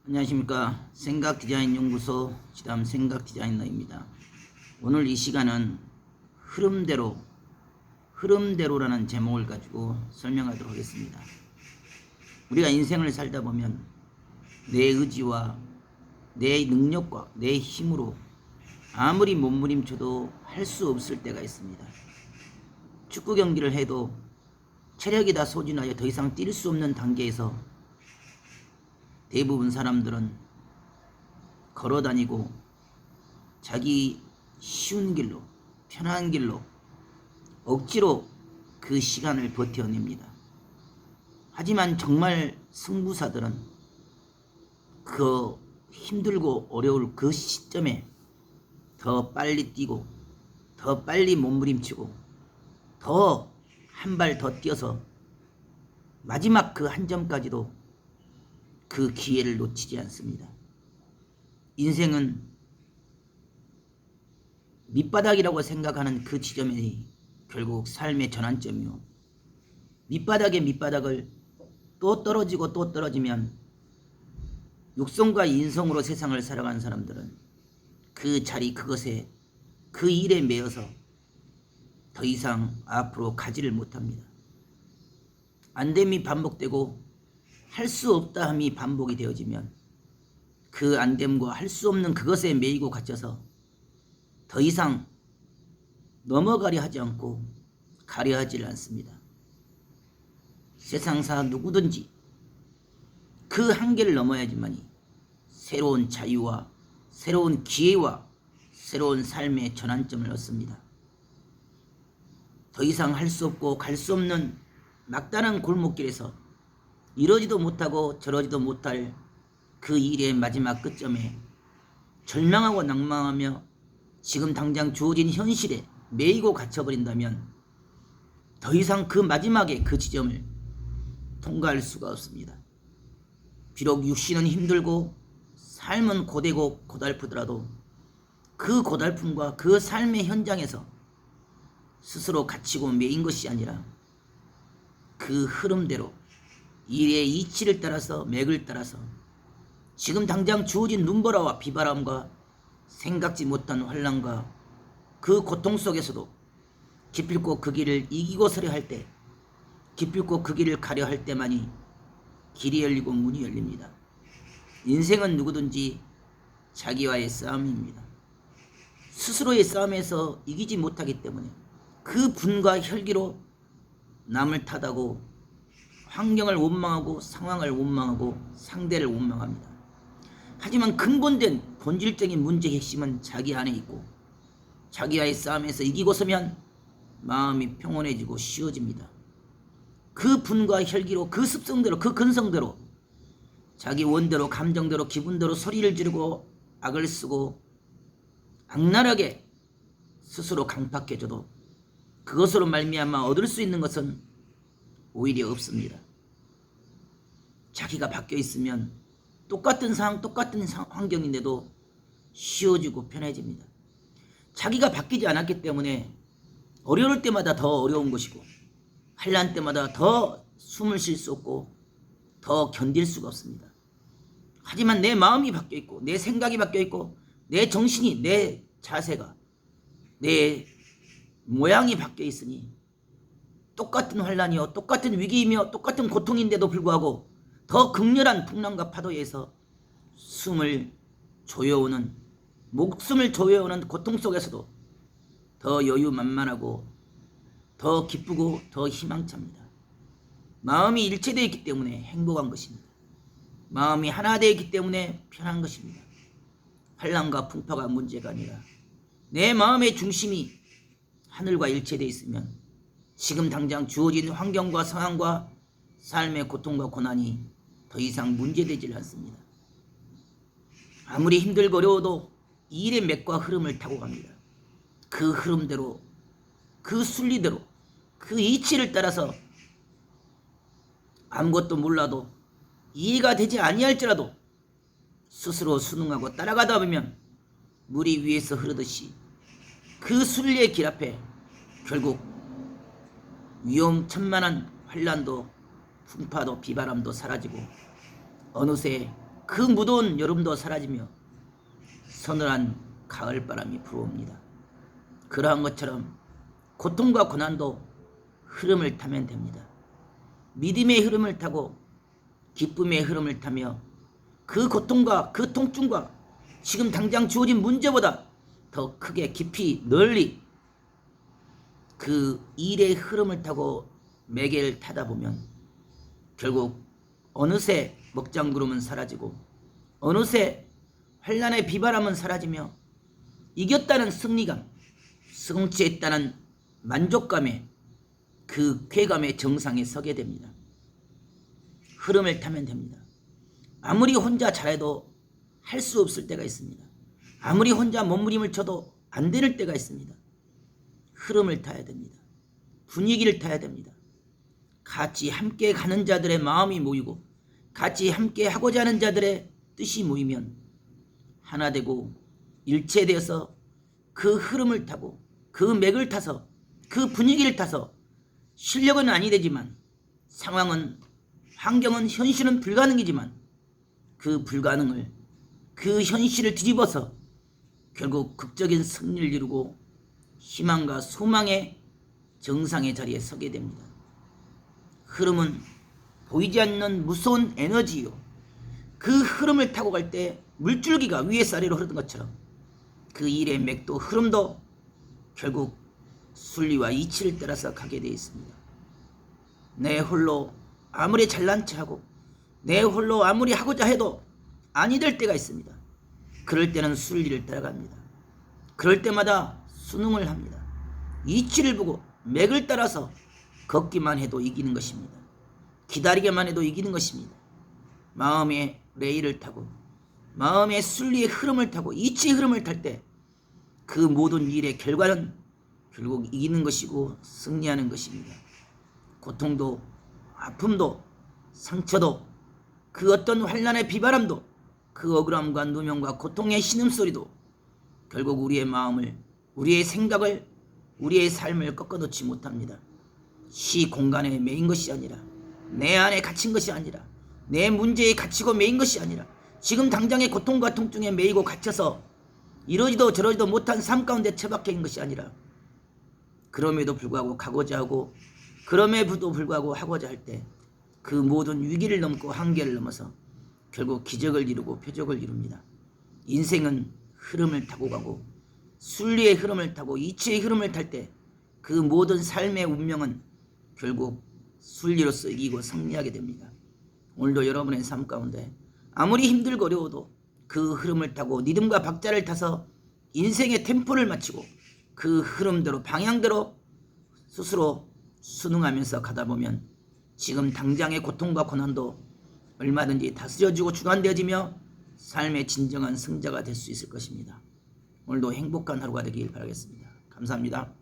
안녕하십니까. 생각디자인연구소 지담 생각디자이너입니다. 오늘 이 시간은 흐름대로라는 제목을 가지고 설명하도록 하겠습니다. 우리가 인생을 살다 보면 내 의지와 내 능력과 내 힘으로 아무리 몸부림쳐도 할 수 없을 때가 있습니다. 축구 경기를 해도 체력이 다 소진하여 더 이상 뛸 수 없는 단계에서 대부분 사람들은 걸어다니고 자기 쉬운 길로, 편한 길로 억지로 그 시간을 버텨냅니다. 하지만 정말 승부사들은 그 힘들고 어려울 그 시점에 더 빨리 뛰고 더 빨리 몸부림치고 더 한 발 더 뛰어서 마지막 그 한 점까지도 그 기회를 놓치지 않습니다. 인생은 밑바닥이라고 생각하는 그 지점이 결국 삶의 전환점이요. 밑바닥의 밑바닥을 또 떨어지고 또 떨어지면 육성과 인성으로 세상을 살아가는 사람들은 그 자리 그것에 그 일에 매여서 더 이상 앞으로 가지를 못합니다. 안됨이 반복되고 할 수 없다 함이 반복이 되어지면 그 안됨과 할 수 없는 그것에 매이고 갇혀서 더 이상 넘어가려 하지 않고 가려 하지를 않습니다. 세상사 누구든지 그 한계를 넘어야지만이 새로운 자유와 새로운 기회와 새로운 삶의 전환점을 얻습니다. 더 이상 할 수 없고 갈 수 없는 막다른 골목길에서 이러지도 못하고 저러지도 못할 그 일의 마지막 끝점에 절망하고 낭망하며 지금 당장 주어진 현실에 매이고 갇혀버린다면 더 이상 그 마지막에 그 지점을 통과할 수가 없습니다. 비록 육신은 힘들고 삶은 고되고 고달프더라도 그 고달픔과 그 삶의 현장에서 스스로 갇히고 매인 것이 아니라 그 흐름대로 일의 이치를 따라서 맥을 따라서 지금 당장 주어진 눈보라와 비바람과 생각지 못한 환난과 그 고통 속에서도 기필코 그 길을 이기고 서려 할 때, 기필코 그 길을 가려 할 때만이 길이 열리고 문이 열립니다. 인생은 누구든지 자기와의 싸움입니다. 스스로의 싸움에서 이기지 못하기 때문에 그 분과 혈기로 남을 탓하고 환경을 원망하고 상황을 원망하고 상대를 원망합니다. 하지만 근본된 본질적인 문제의 핵심은 자기 안에 있고 자기와의 싸움에서 이기고 서면 마음이 평온해지고 쉬워집니다. 그 분과 혈기로 그 습성대로 그 근성대로 자기 원대로 감정대로 기분대로 소리를 지르고 악을 쓰고 악랄하게 스스로 강팍해져도 그것으로 말미암아 얻을 수 있는 것은 오히려 없습니다. 자기가 바뀌어 있으면 똑같은 상황, 똑같은 환경인데도 쉬워지고 편해집니다. 자기가 바뀌지 않았기 때문에 어려울 때마다 더 어려운 것이고 환난 때마다 더 숨을 쉴 수 없고 더 견딜 수가 없습니다. 하지만 내 마음이 바뀌어 있고 내 생각이 바뀌어 있고 내 정신이 내 자세가 내 모양이 바뀌어 있으니 똑같은 환난이요 똑같은 위기이며 똑같은 고통인데도 불구하고 더 극렬한 풍랑과 파도에서 숨을 조여오는 목숨을 조여오는 고통 속에서도 더 여유만만하고 더 기쁘고 더 희망찹니다. 마음이 일체되어 있기 때문에 행복한 것입니다. 마음이 하나 되어 있기 때문에 편한 것입니다. 환난과 풍파가 문제가 아니라 내 마음의 중심이 하늘과 일체되어 있으면 지금 당장 주어진 환경과 상황과 삶의 고통과 고난이 더 이상 문제되질 않습니다. 아무리 힘들고 어려워도 이 일의 맥과 흐름을 타고 갑니다. 그 흐름대로 그 순리대로 그 이치를 따라서 아무것도 몰라도 이해가 되지 아니할지라도 스스로 순응하고 따라가다 보면 물이 위에서 흐르듯이 그 순리의 길 앞에 결국 위험천만한 환난도 풍파도 비바람도 사라지고 어느새 그 무더운 여름도 사라지며 서늘한 가을바람이 불어옵니다. 그러한 것처럼 고통과 고난도 흐름을 타면 됩니다. 믿음의 흐름을 타고 기쁨의 흐름을 타며 그 고통과 그 통증과 지금 당장 주어진 문제보다 더 크게 깊이 널리 그 일의 흐름을 타고 매개를 타다 보면 결국 어느새 먹장구름은 사라지고 어느새 환난의 비바람은 사라지며 이겼다는 승리감, 성취했다는 만족감에 그 쾌감의 정상에 서게 됩니다. 흐름을 타면 됩니다. 아무리 혼자 잘해도 할 수 없을 때가 있습니다. 아무리 혼자 몸부림을 쳐도 안 되는 때가 있습니다. 흐름을 타야 됩니다. 분위기를 타야 됩니다. 같이 함께 가는 자들의 마음이 모이고 같이 함께 하고자 하는 자들의 뜻이 모이면 하나 되고 일체되어서 그 흐름을 타고 그 맥을 타서 그 분위기를 타서 실력은 아니되지만 상황은 환경은 현실은 불가능이지만 그 불가능을 그 현실을 뒤집어서 결국 극적인 승리를 이루고 희망과 소망의 정상의 자리에 서게 됩니다. 흐름은 보이지 않는 무서운 에너지요. 그 흐름을 타고 갈 때 물줄기가 위에서 아래로 흐르는 것처럼 그 일의 맥도 흐름도 결국 순리와 이치를 따라서 가게 되어 있습니다. 내 홀로 아무리 잘난 척하고 내 홀로 아무리 하고자 해도 아니 될 때가 있습니다. 그럴 때는 순리를 따라갑니다. 그럴 때마다 순응을 합니다. 이치를 보고 맥을 따라서 걷기만 해도 이기는 것입니다. 기다리기만 해도 이기는 것입니다. 마음의 레일을 타고 마음의 순리의 흐름을 타고 이치의 흐름을 탈 때 그 모든 일의 결과는 결국 이기는 것이고 승리하는 것입니다. 고통도 아픔도 상처도 그 어떤 환난의 비바람도 그 억울함과 누명과 고통의 신음소리도 결국 우리의 마음을 우리의 생각을 우리의 삶을 꺾어놓지 못합니다. 시 공간에 매인 것이 아니라 내 안에 갇힌 것이 아니라 내 문제에 갇히고 매인 것이 아니라 지금 당장의 고통과 통증에 매이고 갇혀서 이러지도 저러지도 못한 삶 가운데 처박혀 있는 것이 아니라 그럼에도 불구하고 가고자 하고 그럼에도 불구하고 하고자 할 때 그 모든 위기를 넘고 한계를 넘어서 결국 기적을 이루고 표적을 이룹니다. 인생은 흐름을 타고 가고 순리의 흐름을 타고 이치의 흐름을 탈 때 그 모든 삶의 운명은 결국 순리로서 이기고 승리하게 됩니다. 오늘도 여러분의 삶 가운데 아무리 힘들고 어려워도 그 흐름을 타고 리듬과 박자를 타서 인생의 템포를 맞추고 그 흐름대로 방향대로 스스로 순응하면서 가다 보면 지금 당장의 고통과 고난도 얼마든지 다스려지고 주관되어지며 삶의 진정한 승자가 될 수 있을 것입니다. 오늘도 행복한 하루가 되길 바라겠습니다. 감사합니다.